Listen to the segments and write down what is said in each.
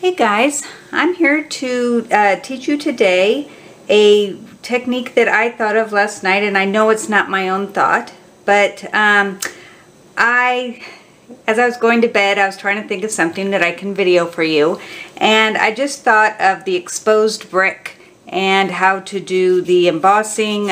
Hey guys, I'm here to teach you today a technique that I thought of last night, and I know it's not my own thought, but as I was going to bed, I was trying to think of something that I can video for you, and I just thought of the exposed brick and how to do the embossing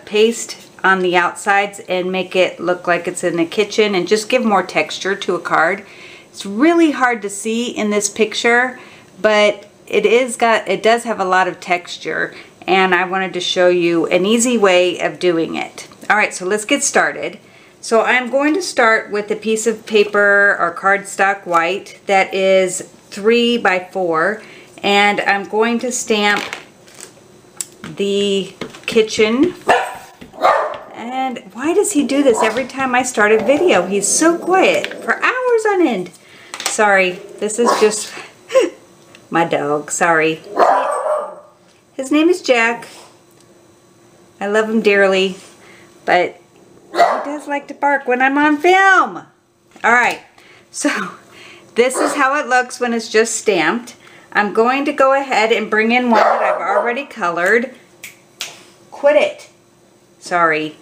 paste on the outsides and make it look like it's in the kitchen and just give more texture to a card. It's really hard to see in this picture, but it does have a lot of texture, and I wanted to show you an easy way of doing it. Alright, so let's get started. So I'm going to start with a piece of paper or cardstock white that is 3 by 4, and I'm going to stamp the kitchen. And why does he do this every time I start a video? He's so quiet for hours on end. Sorry, this is just my dog, sorry. His name is Jack. I love him dearly, but he does like to bark when I'm on film. Alright, so this is how it looks when it's just stamped. I'm going to go ahead and bring in one that I've already colored. Quit it. Sorry.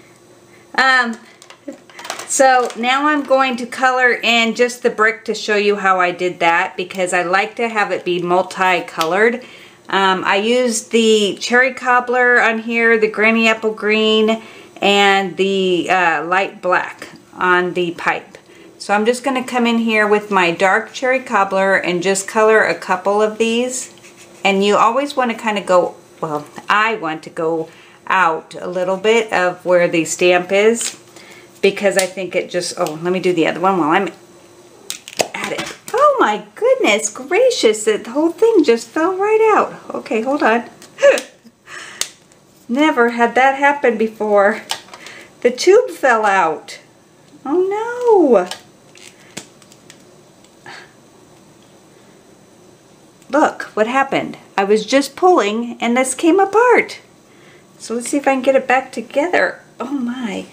So now I'm going to color in just the brick to show you how I did that, because I like to have it be multicolored. I used the cherry cobbler on here, the granny apple green, and the light black on the pipe. So I'm just going to come in here with my dark cherry cobbler and just color a couple of these. And you always want to kind of go, well, I want to go out a little bit of where the stamp is, because I think it just, oh, let me do the other one while I'm at it. Oh my goodness gracious, the whole thing just fell right out. Okay, hold on. Never had that happen before. The tube fell out. Oh no. Look what happened. I was just pulling and this came apart. So let's see if I can get it back together. Oh my.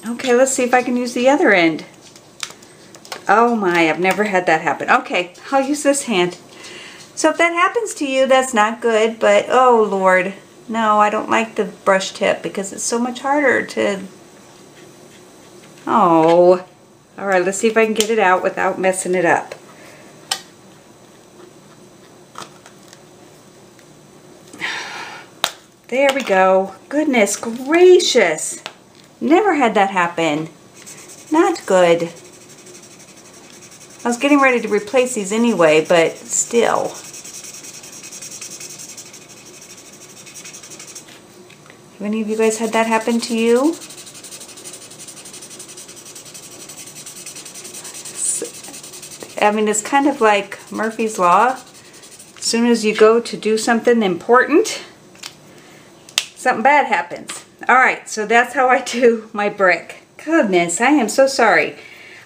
Okay, let's see if I can use the other end. Oh my, I've never had that happen. Okay, I'll use this hand. So if that happens to you, that's not good, but oh Lord. No, I don't like the brush tip because it's so much harder to... Oh. Alright, let's see if I can get it out without messing it up. There we go. Goodness gracious. Never had that happen. Not good. I was getting ready to replace these anyway, but still. Have any of you guys had that happen to you? I mean, it's kind of like Murphy's Law. As soon as you go to do something important, something bad happens. Alright, so that's how I do my brick. Goodness, I am so sorry.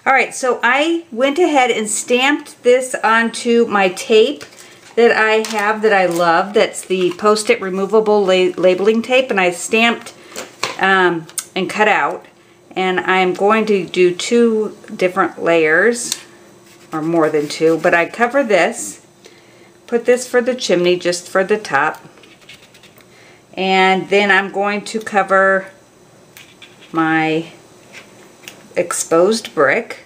Alright, so I went ahead and stamped this onto my tape that I have that I love. That's the Post-it removable labeling tape, and I stamped and cut out. And I'm going to do 2 different layers, or more than 2, but I cover this, put this for the chimney, just for the top. And then I'm going to cover my exposed brick.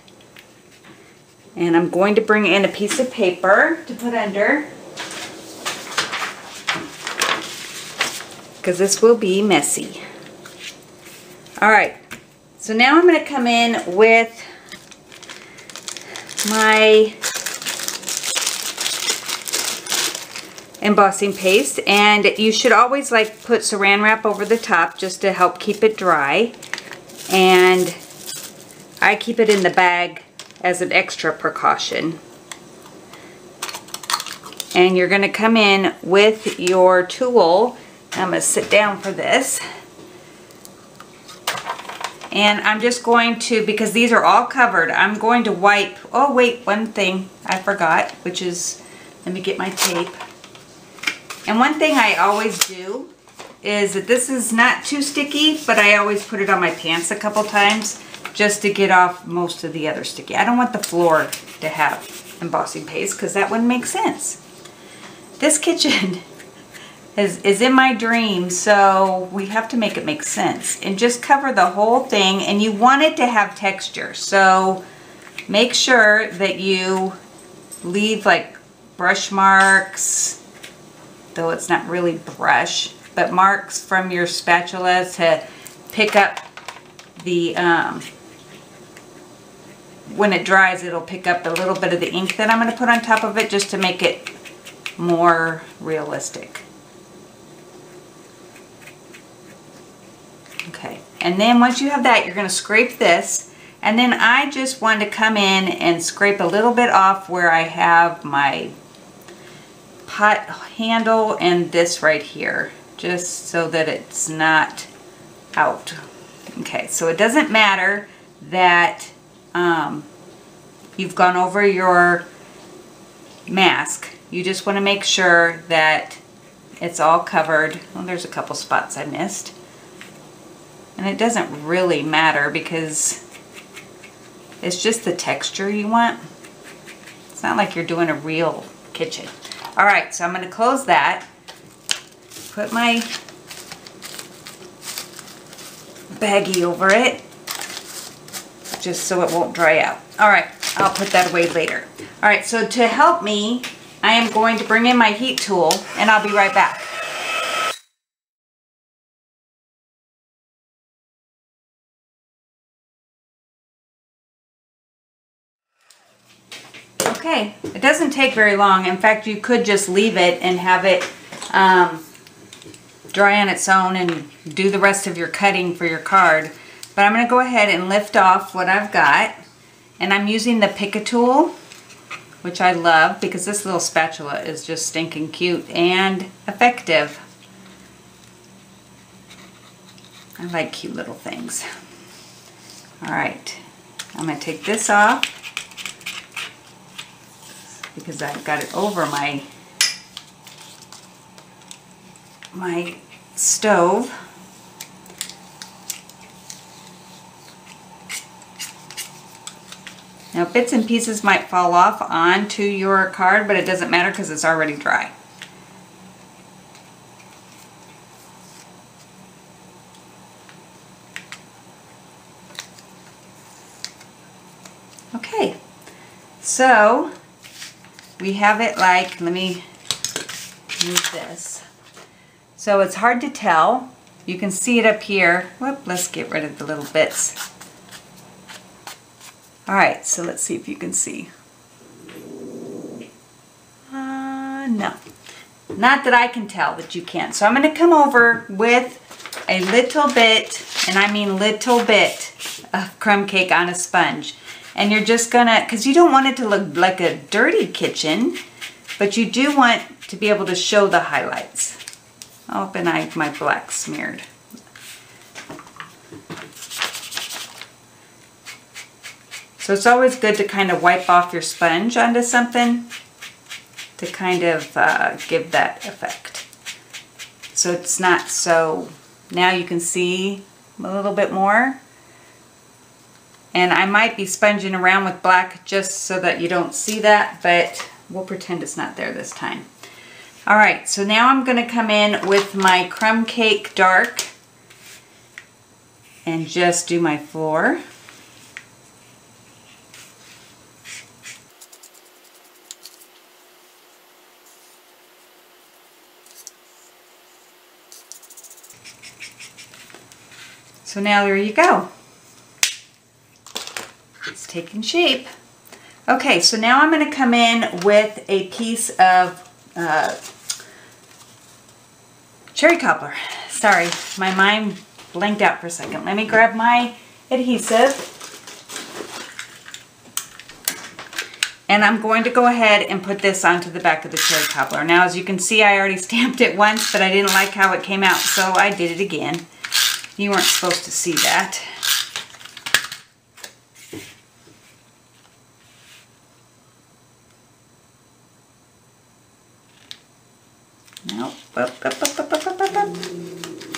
And I'm going to bring in a piece of paper to put under, because this will be messy. Alright, so now I'm going to come in with my embossing paste, and you should always like put saran wrap over the top just to help keep it dry, and I keep it in the bag as an extra precaution. And you're going to come in with your tool. I'm going to sit down for this, and I'm just going to, because these are all covered, I'm going to wipe, oh wait, one thing I forgot, which is, let me get my tape. And one thing I always do is that this is not too sticky, but I always put it on my pants a couple times just to get off most of the other sticky. I don't want the floor to have embossing paste because that wouldn't make sense. This kitchen is in my dream, so we have to make it make sense. And just cover the whole thing, and you want it to have texture. So make sure that you leave like brush marks, though it's not really brush, but marks from your spatula to pick up the, when it dries, it'll pick up a little bit of the ink that I'm going to put on top of it just to make it more realistic. Okay, and then once you have that, you're going to scrape this, and then I just want to come in and scrape a little bit off where I have my pot handle and this right here, just so that it's not out. Okay, so it doesn't matter that you've gone over your mask. You just want to make sure that it's all covered. Well, there's a couple spots I missed. And it doesn't really matter because it's just the texture you want. It's not like you're doing a real kitchen. All right, so I'm going to close that. Put my baggie over it just so it won't dry out. All right, I'll put that away later. All right, so to help me, I am going to bring in my heat tool and I'll be right back. Okay, it doesn't take very long. In fact, you could just leave it and have it dry on its own and do the rest of your cutting for your card. But I'm going to go ahead and lift off what I've got. And I'm using the Pick-a-Tool, which I love because this little spatula is just stinking cute and effective. I like cute little things. All right, I'm going to take this off because I've got it over my stove. Now bits and pieces might fall off onto your card, but it doesn't matter because it's already dry. Okay, so we have it like, let me move this. So it's hard to tell. You can see it up here. Whoop, let's get rid of the little bits. All right, so let's see if you can see. No, not that I can tell that you can. So I'm going to come over with a little bit, and I mean little bit, of crumb cake on a sponge. And you're just gonna, because you don't want it to look like a dirty kitchen, but you do want to be able to show the highlights. Oh, and I have my black smeared. So it's always good to kind of wipe off your sponge onto something to kind of give that effect. So it's not so, now you can see a little bit more. And I might be sponging around with black just so that you don't see that, but we'll pretend it's not there this time. All right, so now I'm going to come in with my crumb cake dark and just do my floor. So now there you go. It's taking shape. Okay, so now I'm going to come in with a piece of cherry cobbler. Sorry, my mind blanked out for a second. Let me grab my adhesive. And I'm going to go ahead and put this onto the back of the cherry cobbler. Now, as you can see, I already stamped it once, but I didn't like how it came out, so I did it again. You weren't supposed to see that. Nope.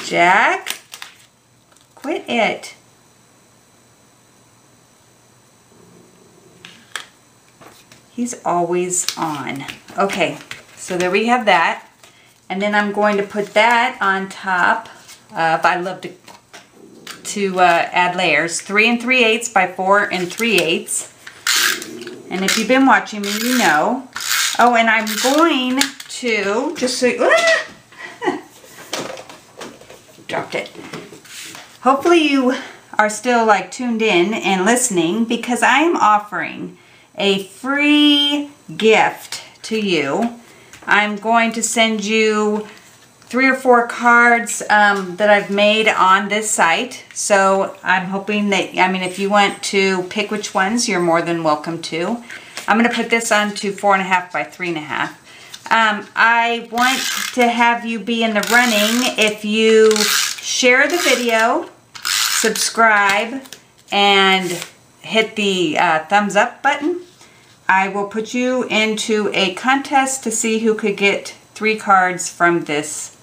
Jack, quit it. He's always on. Okay, so there we have that. And then I'm going to put that on top of, I love to add layers, 3 3/8 by 4 3/8. And if you've been watching me, you know. Oh, and I'm going to, just so dropped it. Hopefully you are still like tuned in and listening, because I am offering a free gift to you. I'm going to send you 3 or 4 cards that I've made on this site. So I'm hoping that, I mean, if you want to pick which ones, you're more than welcome to. I'm going to put this on to 4.5 by 3.5. I want to have you be in the running if you share the video, subscribe, and hit the thumbs up button. I will put you into a contest to see who could get 3 cards from this,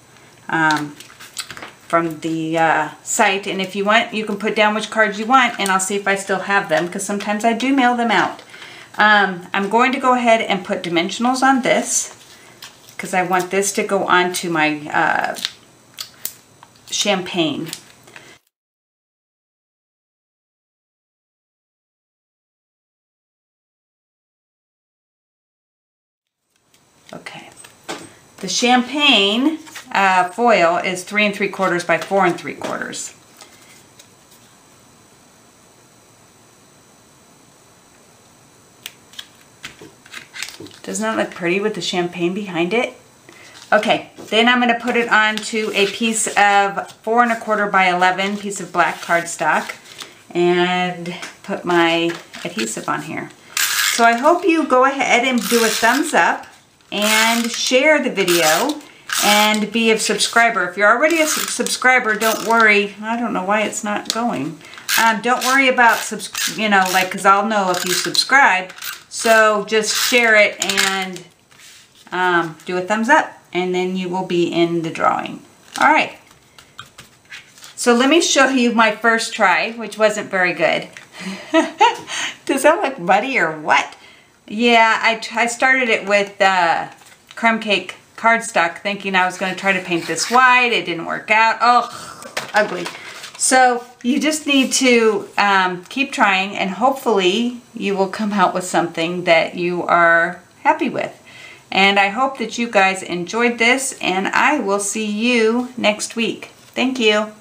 from the site. And if you want, you can put down which cards you want, and I'll see if I still have them, because sometimes I do mail them out. I'm going to go ahead and put dimensionals on this, because I want this to go on to my champagne. Okay, the champagne foil is 3 3/4 by 4 3/4. Doesn't that look pretty with the champagne behind it? Okay, then I'm going to put it onto a piece of 4 1/4 by 11 piece of black cardstock and put my adhesive on here. So I hope you go ahead and do a thumbs up and share the video and be a subscriber. If you're already a subscriber, don't worry. I don't know why it's not going. Don't worry about, you know, like, because I'll know if you subscribe. So just share it and do a thumbs up, and then you will be in the drawing. All right. So let me show you my first try, which wasn't very good. Does that look muddy or what? Yeah, I started it with crumb cake cardstock, thinking I was going to try to paint this white. It didn't work out. Oh, ugly. So you just need to keep trying, and hopefully you will come out with something that you are happy with. And I hope that you guys enjoyed this, and I will see you next week. Thank you.